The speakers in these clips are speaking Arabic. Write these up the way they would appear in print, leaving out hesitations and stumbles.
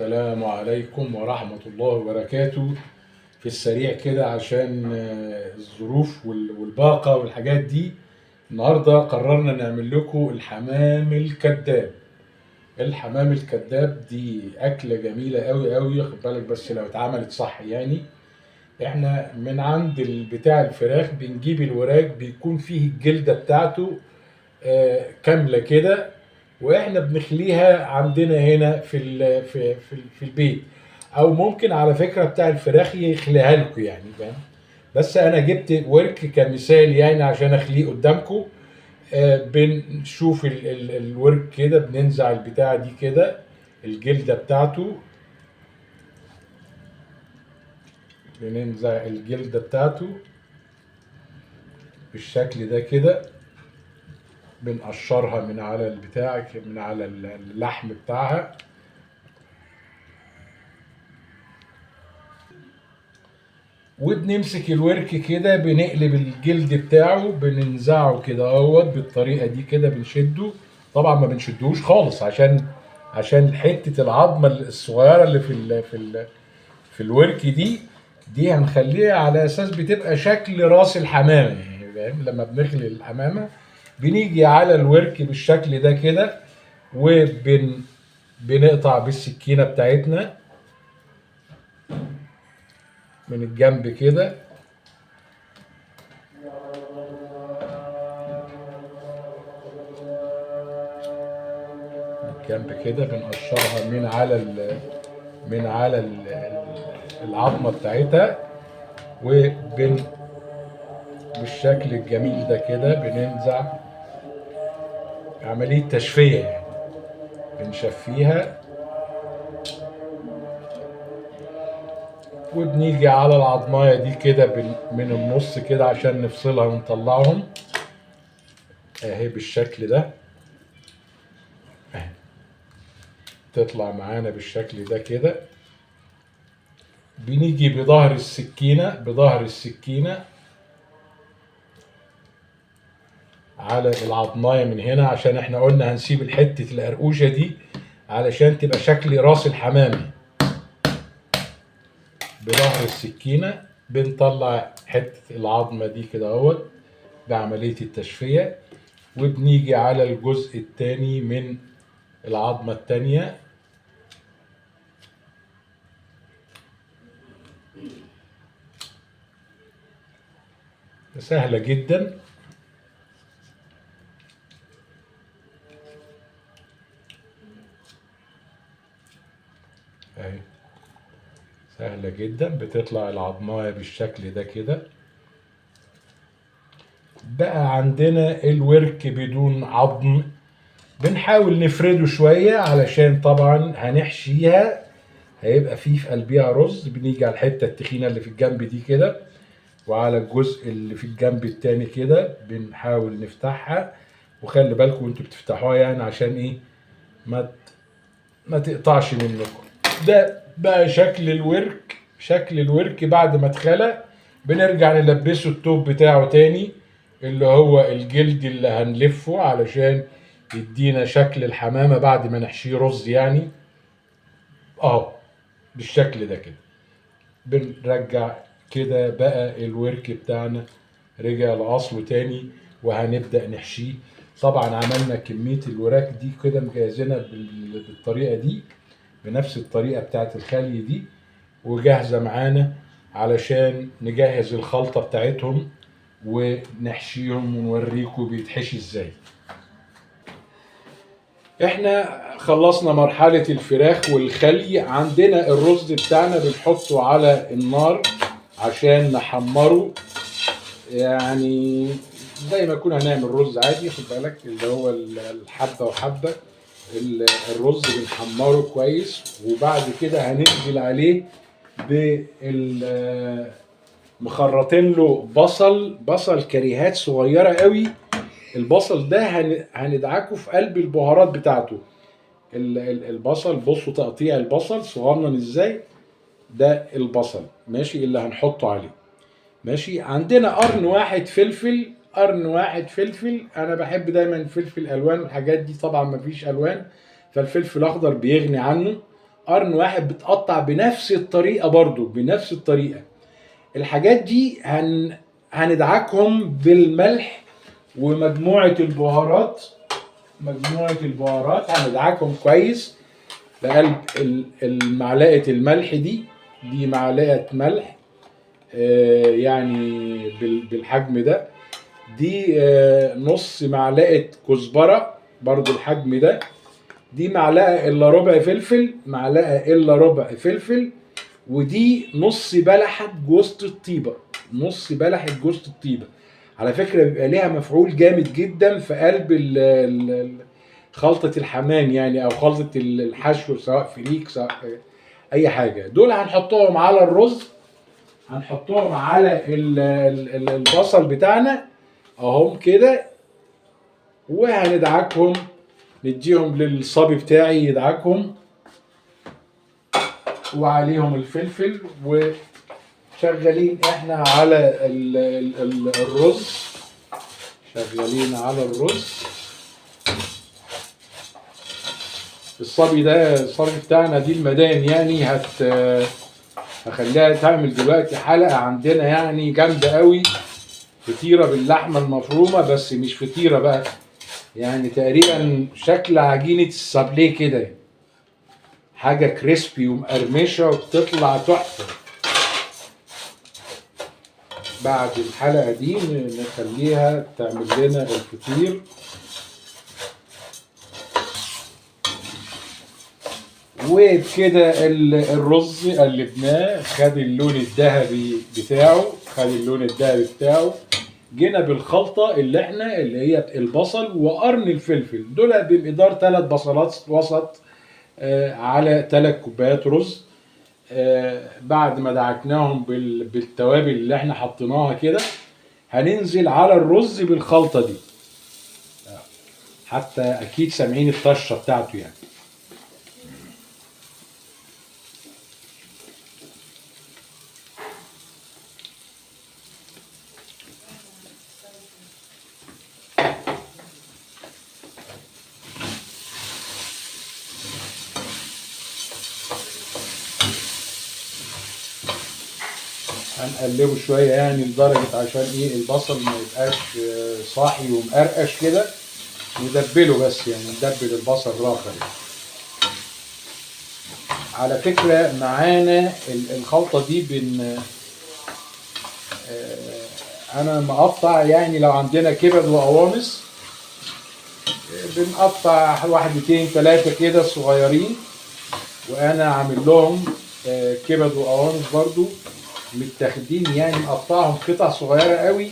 السلام عليكم ورحمة الله وبركاته. في السريع كده عشان الظروف والباقة والحاجات دي. النهاردة قررنا نعمل لكم الحمام الكذاب. الحمام الكذاب دي أكلة جميلة قوي قوي، خد بالك بس لو اتعملت صح يعني. احنا من عند بتاع الفراخ بنجيب الوراك، بيكون فيه الجلدة بتاعته كاملة كده، واحنا بنخليها عندنا هنا في البيت، او ممكن على فكره بتاع الفراخ يخليها لكم يعني، فاهم؟ بس انا جبت ورك كمثال يعني عشان اخليه قدامكم. بنشوف الورك كده، بننزع البتاعه دي كده، الجلده بتاعته، بننزع الجلده بتاعته بالشكل ده كده. بنقشرها من على البتاع، من على اللحم بتاعها. وبنمسك الورك كده، بنقلب الجلد بتاعه، بننزعه كده اهوت بالطريقه دي كده، بنشده. طبعا ما بنشدوش خالص عشان حته العظمه الصغيره اللي في الورك دي هنخليها على اساس بتبقى شكل راس الحمامه يعني، فاهم؟ لما بنخلي الحمامه بنيجي على الورك بالشكل ده كده، بنقطع بالسكينه بتاعتنا من الجنب كده، جنب كده. بنقشرها من على العظمه بتاعتها، بالشكل الجميل ده كده بننزع. عمليه تشفيه يعني، بنشفيها. وبنيجي على العظمايه دي كده من النص كده عشان نفصلها ونطلعهم اهي بالشكل ده. اهي تطلع معانا بالشكل ده كده. بنيجي بظهر السكينة على العظماية من هنا، عشان احنا قلنا هنسيب الحتة القرقوشة دي علشان تبقى شكل راس الحمامة. بظهر السكينة بنطلع حتة العظمة دي كده اهوت بعملية التشفية. وبنيجي على الجزء التاني من العظمة التانية، سهلة جدا. اهي سهلة جدا، بتطلع العظماية بالشكل ده كده. بقى عندنا الورك بدون عظم، بنحاول نفرده شوية علشان طبعا هنحشيها، هيبقى فيه في قلبيها رز. بنيجي على الحتة التخينة اللي في الجنب دي كده، وعلى الجزء اللي في الجنب التاني كده بنحاول نفتحها. وخلي بالكم وانتوا بتفتحوها يعني عشان ايه ما تقطعش منكم. ده بقى شكل الورك بعد ما اتخلق. بنرجع نلبسه التوب بتاعه تاني، اللي هو الجلد اللي هنلفه علشان يدينا شكل الحمامة بعد ما نحشيه رز يعني. اهو بالشكل ده كده. بنرجع كده بقى الورك بتاعنا رجع لأصله تاني، وهنبدأ نحشيه. طبعا عملنا كمية الوراك دي كده مجهزينها بالطريقة دي، بنفس الطريقة بتاعت الخلي دي، وجاهزة معانا علشان نجهز الخلطة بتاعتهم ونحشيهم ونوريكم بيتحشي ازاي. احنا خلصنا مرحلة الفراخ والخلي. عندنا الرز بتاعنا بنحطه على النار عشان نحمره، يعني زي ما كنا هنعمل رز عادي، خد بالك اللي هو الحبة وحبة. الرز بنحمره كويس، وبعد كده هننزل عليه مخرطين له بصل كريهات صغيرة قوي. البصل ده هندعكه في قلب البهارات بتاعته. البصل، بصوا تقطيع البصل صغنن ازاي. ده البصل ماشي اللي هنحطه عليه. ماشي. عندنا قرن واحد فلفل. انا بحب دايما فلفل الوان، والحاجات دي طبعا مفيش الوان، فالفلفل الاخضر بيغني عنه. قرن واحد بتقطع بنفس الطريقه، برضو بنفس الطريقه. الحاجات دي هندعكهم بالملح ومجموعه البهارات. مجموعه البهارات هندعكهم كويس في قلب المعلقه الملح دي. دي معلقه ملح يعني بالحجم ده. دي نص معلقه كزبره برضو الحجم ده. دي معلقه الا ربع فلفل، معلقه الا ربع فلفل. ودي نص بلحه جوزة الطيبه، نص بلحه جوزة الطيبه. على فكره بيبقى ليها مفعول جامد جدا في قلب خلطه الحمام يعني، او خلطه الحشو، سواء فريك سواء اي حاجه. دول هنحطهم على الرز، هنحطهم على البصل بتاعنا اهم كده، وهندعكهم، نديهم للصبي بتاعي يدعكهم، وعليهم الفلفل. وشغالين احنا على الرز، شغالين على الرز. الصبي ده، الصبي بتاعنا دي المدام يعني هخليها تعمل دلوقتي حلقة عندنا يعني جامدة قوي، فطيرة باللحمة المفرومة، بس مش فطيرة بقى يعني، تقريبا شكل عجينة السابليه كده، حاجة كريسبي ومقرمشة وبتطلع تحفة. بعد الحلقة دي نخليها تعمل لنا الفطير. وبكده الرز قلبناه، خد اللون الذهبي بتاعه، خد اللون الذهبي بتاعه. جينا بالخلطة اللي هي البصل وقرن الفلفل، دول بمقدار 3 بصلات وسط على 3 كوبايات رز. بعد ما دعكناهم بالتوابل اللي احنا حطيناها كده، هننزل على الرز بالخلطة دي، حتى اكيد سامعين الطشة بتاعته يعني. هنقلبه شويه يعني لدرجه عشان ايه البصل ما يبقاش صاحي ومقرقش كده، ندبله بس يعني، ندبل البصل راخر يعني. على فكره معانا الخلطه دي انا مقطع يعني، لو عندنا كبد وقوانص بنقطع 1 2 3 كده صغيرين، وانا عامل لهم كبد وقوانص برضو متاخدين يعني، مقطعهم قطع صغيره قوي،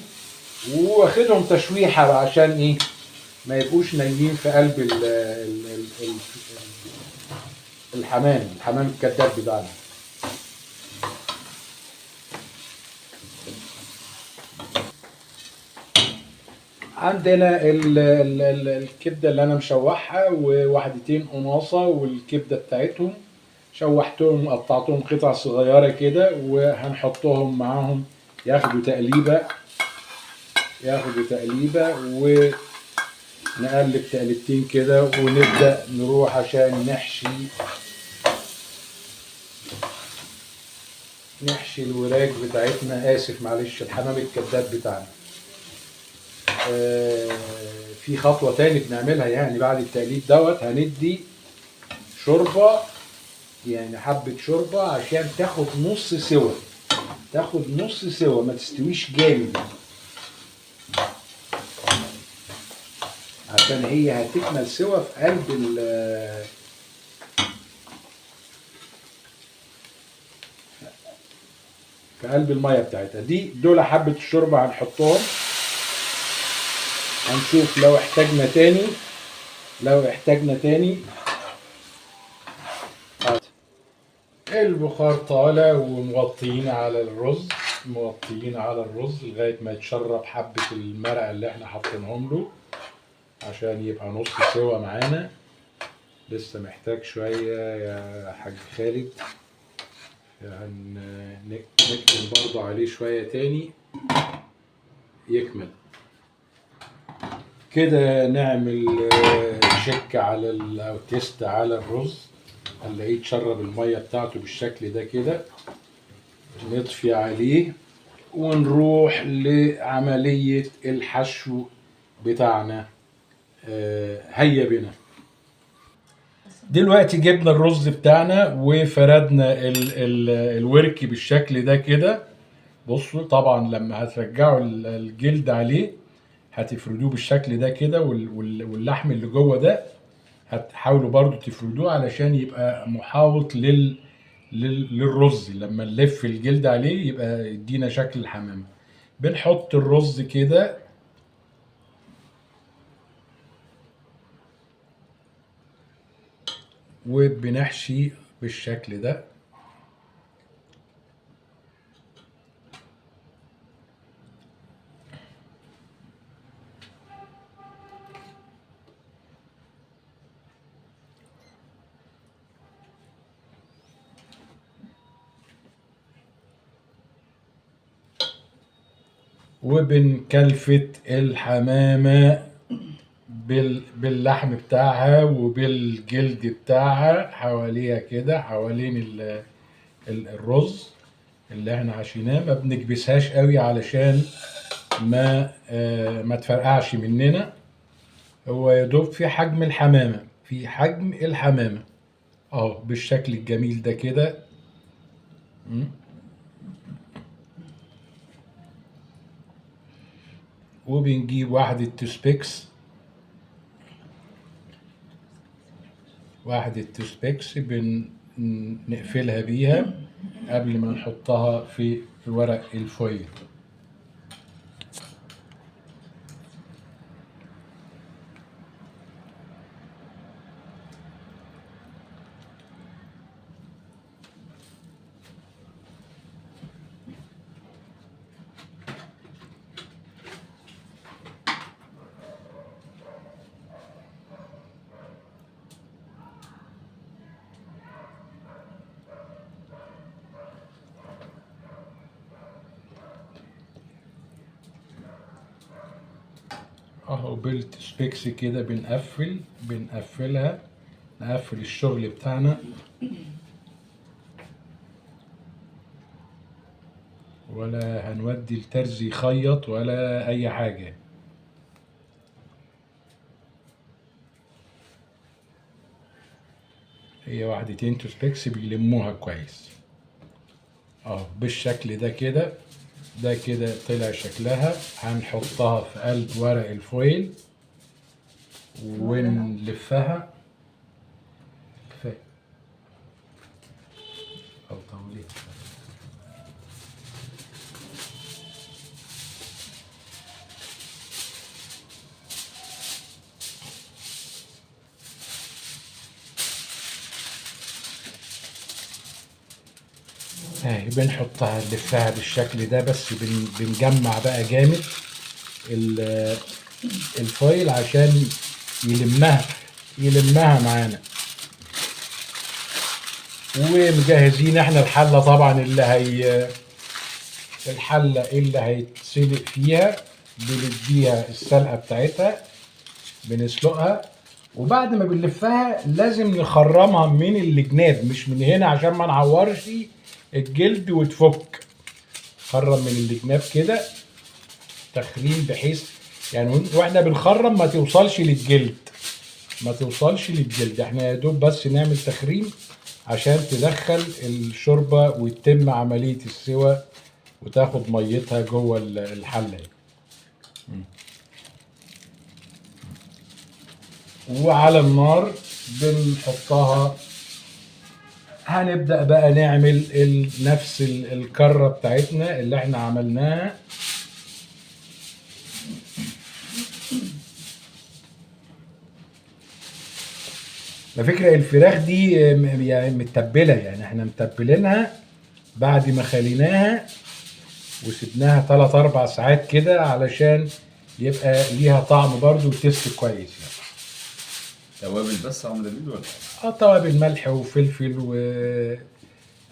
واخدهم تشويحه عشان ايه ما يبقوش نايمين في قلب الحمام الكذاب بتاعنا. عندنا الكبده اللي انا مشوحها وواحدتين قناصه والكبده بتاعتهم، شوحتهم وقطعتهم قطع صغيره كده، وهنحطهم معاهم ياخدوا تقليبه، ونقلب تقلبتين كده، ونبدا نروح عشان نحشي الوراك بتاعتنا، اسف معلش، الحمام الكذاب بتاعنا. في خطوه تاني بنعملها يعني بعد التقليب دوت، هندي شوربه يعني، حبه شوربه عشان تاخد نص سوا، ما تستويش جامد، عشان هي هتكمل سوا في قلب الميه بتاعتها دي. دول حبه الشوربه هنحطهم، هنشوف لو احتاجنا تاني. البخار طالع، ومغطيين على الرز، لغايه ما يتشرب حبه المرقه اللي احنا حاطينهم له عشان يبقى نص سوا معانا. لسه محتاج شويه يا حاج خالد، نكتم برضو عليه شويه تاني يكمل كده. نعمل تشيك على او تيست على الرز، هنلاقيه اتشرب الميه بتاعته بالشكل ده كده. نطفي عليه ونروح لعملية الحشو بتاعنا. هيا بنا. دلوقتي جبنا الرز بتاعنا وفردنا الورك بالشكل ده كده. بصوا طبعا لما هترجعوا الجلد عليه هتفردوه بالشكل ده كده، واللحم اللي جوه ده هتحاولوا برضو تفردوه علشان يبقى محاوط للرز. لما نلف الجلد عليه يبقى يدينا شكل الحمام. بنحط الرز كده وبنحشي بالشكل ده. وبنكلفت الحمامة باللحم بتاعها وبالجلد بتاعها حواليها كده، حوالين الرز اللي احنا عشيناه. ما بنكبسهاش قوي علشان ما تفرقعش مننا. هو يا دوب في حجم الحمامة، في حجم الحمامة اهو بالشكل الجميل ده كده. وبنجيب واحدة توسبيكس، بنقفلها بيها قبل ما نحطها في ورق الفويل. اهو بالتوسبيكس كده بنقفلها، نقفل الشغل بتاعنا. ولا هنودي الترزي يخيط ولا اي حاجة. هي واحدتين توسبيكس بيلموها كويس اهو بالشكل ده كده. ده كده طلع شكلها. هنحطها في قلب ورق الفويل ونلفها او طولين. اهي بنحطها نلفها بالشكل ده، بس بنجمع بقى جامد الفويل عشان يلمها معانا. ومجهزين احنا الحله طبعا الحله اللي هيتسلق فيها. بنديها السلقه بتاعتها، بنسلقها. وبعد ما بنلفها لازم نخرمها من الجناب مش من هنا عشان ما نعورش الجلد وتفك. خرم من الجناب كده تخريم، بحيث يعني واحنا بنخرم ما توصلش للجلد، احنا يا دوب بس نعمل تخريم عشان تدخل الشوربه ويتم عمليه السوى وتاخد ميتها جوه الحله. وعلى النار بنحطها. هنبدأ بقى نعمل نفس الكرة بتاعتنا اللي احنا عملناها. على فكرة الفراخ دي يعني متبلة، يعني احنا متبلينها بعد ما خليناها وسبناها 3-4 ساعات كده علشان يبقى ليها طعم برضو وتست كويس يعني. توابل بس يا عم نبيل ولا؟ توابل ملح وفلفل و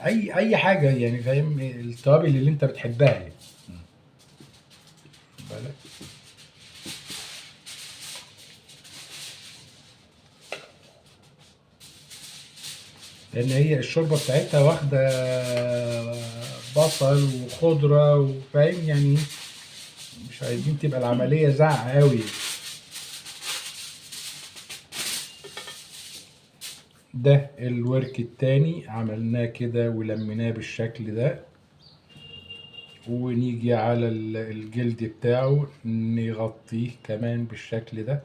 اي حاجة يعني، فاهم؟ التوابل اللي انت بتحبها يعني. بالك. لان هي الشوربه بتاعتها واخده بصل وخضره وفاهم يعني، مش عايزين تبقى العمليه زعق قوي. ده الورك التاني عملناه كده ولميناه بالشكل ده، ونيجي على الجلد بتاعه نغطيه كمان بالشكل ده.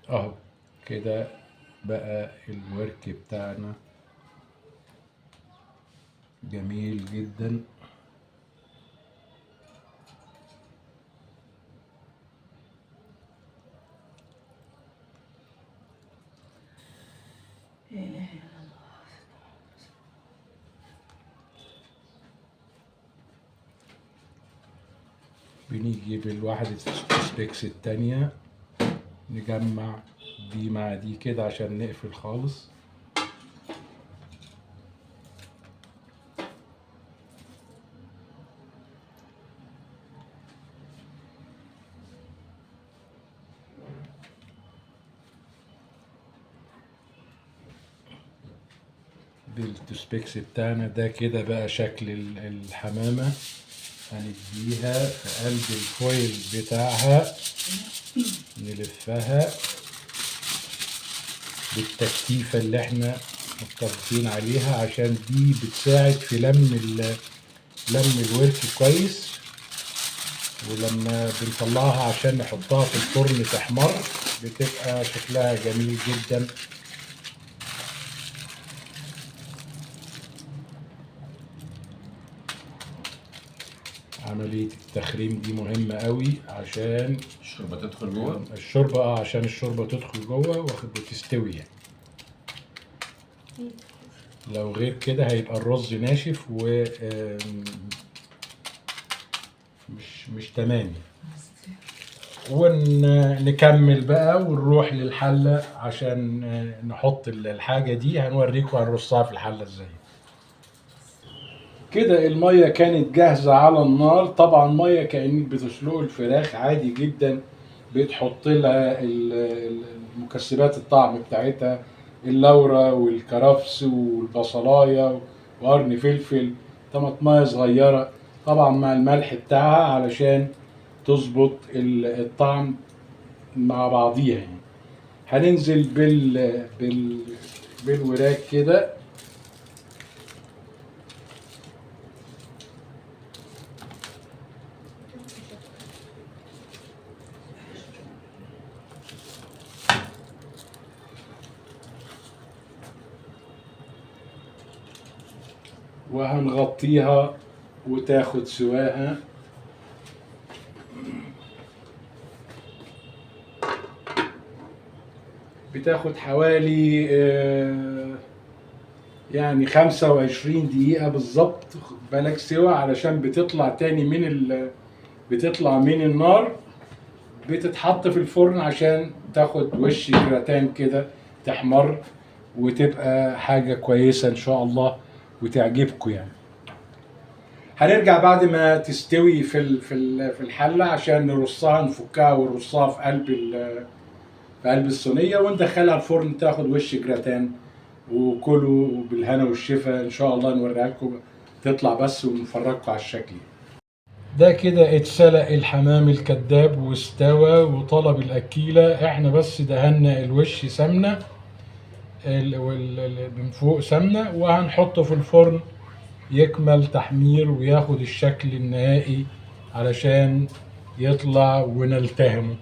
اهو كده بقى الورك بتاعنا جميل جدا. بنيجي بالواحدة السبيكس التانية نجمع دي مع دي كده عشان نقفل خالص. بالتوسبيكس بتاعنا ده كده بقى شكل الحمامة. هنديها في قلب الفويل بتاعها، نلفها بالتكتيفة اللي احنا متفقين عليها، عشان دي بتساعد في لم الورك كويس. ولما بنطلعها عشان نحطها في الفرن تحمر بتبقى شكلها جميل جدا. عملية التخريم دي مهمة قوي عشان الشوربه تدخل جوه. الشوربة عشان الشوربة تدخل جوه وتستوي يعني. لو غير كده هيبقى الرز ناشف و مش تمام. ونكمل بقى ونروح للحلة عشان نحط الحاجة دي. هنوريكم هنرصها في الحلة ازاي. كده المية كانت جاهزة على النار. طبعا مية كأنك بتسلق الفراخ عادي جدا، بتحط لها المكسبات الطعم بتاعتها، اللورة والكرفس والبصلاية وقرن فلفل، طماطماية صغيرة طبعا مع الملح بتاعها علشان تظبط الطعم مع بعضيها يعني. هننزل بالوراك كده، وهنغطيها وتاخد سواها. بتاخد حوالي يعني 25 دقيقة بالظبط. خد بالك سوا علشان بتطلع تاني بتطلع من النار، بتتحط في الفرن عشان تاخد وش جراتان كده تحمر وتبقى حاجة كويسة ان شاء الله وتعجبكم يعني. هنرجع بعد ما تستوي في الحلة عشان نرصها، نفكها ونرصها في قلب الصينية وندخلها الفرن تاخد وش جراتان. وكلوا بالهنا والشفا ان شاء الله. نوريها لكم تطلع بس ونفرجكم على الشكل. ده كده اتسلق الحمام الكذاب واستوى وطلب الاكيلة. احنا بس دهنا الوش سمنة من فوق سمنة، وهنحطه في الفرن يكمل تحمير وياخد الشكل النهائي علشان يطلع ونلتهمه.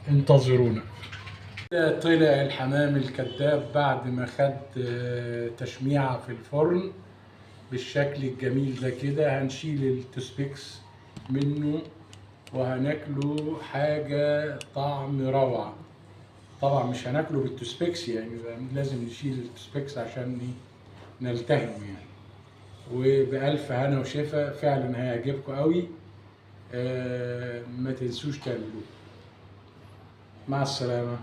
انتظرونا. طلع الحمام الكذاب بعد ما خد تشميعة في الفرن بالشكل الجميل ده كده. هنشيل التوسبيكس منه وهناكله حاجة طعم روعة. طبعا مش هناكله بالتوسبيكس يعني، لازم نشيل التوسبيكس عشان نلتهمه يعني. وبألف هنا وشفا، فعلا هيعجبكم قوي. ما تنسوش تعملوه. مع السلامة.